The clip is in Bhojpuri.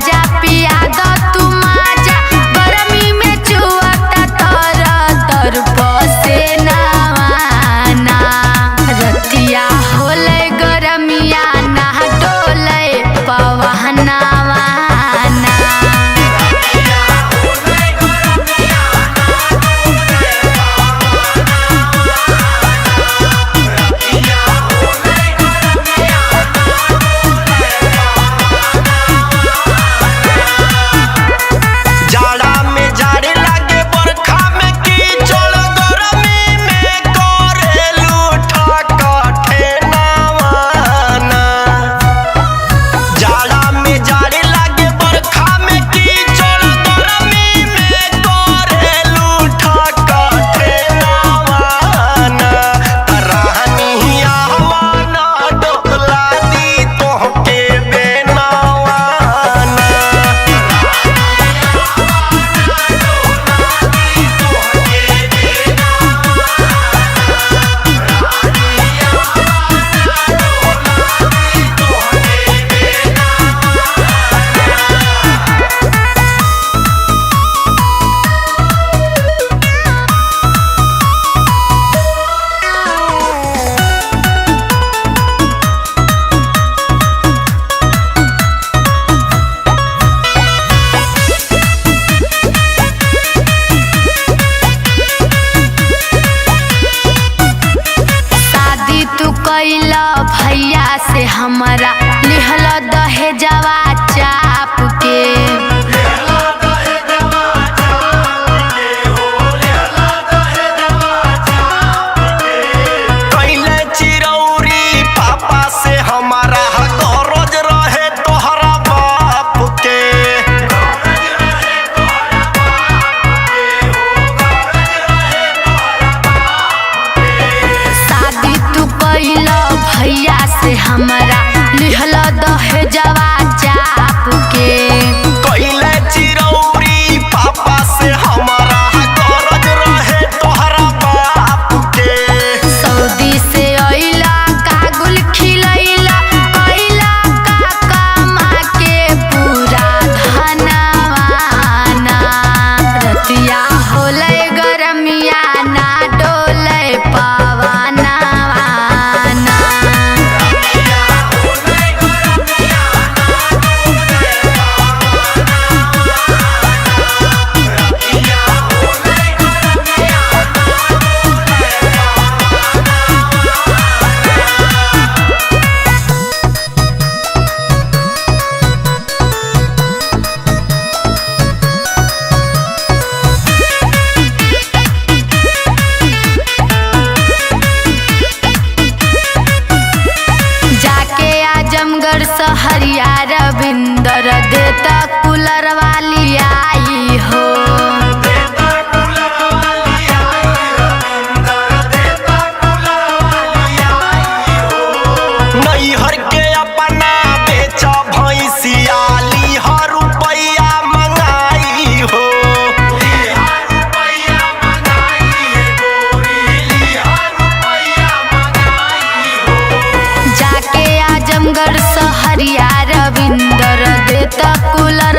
राजा पिया दो तू माजा, गर्मी में चुआता तर तर पसेनावाना। रतिया होले गरमिया ना डोले पवनावाना। कैला भैया से हमारा लिहल दहेजवा चाप के। कैले चिरौरी पापा से हमारा गरज रहे तोहरा बाप के। शादी तू कैला भैया से हमारा लिहल दहेजवा चाप के। कैले चिरौरी पापा से हमारा गरज रहे तोहरा बाप के। सऊदी से अइला कागुल खिलैला, कैला काका माँ के पूरा धनवाना। रतिया होले गरमिया ना डोले पवनावाना। आजमगढ़ सहरिया रविंदर देता कूलर वाली आई हो। नैहर के अपना बेचा भैंसिया लिहर रुपया मंगाई हो। जाके आजमगढ़ सहरिया रविंदर देता कूलर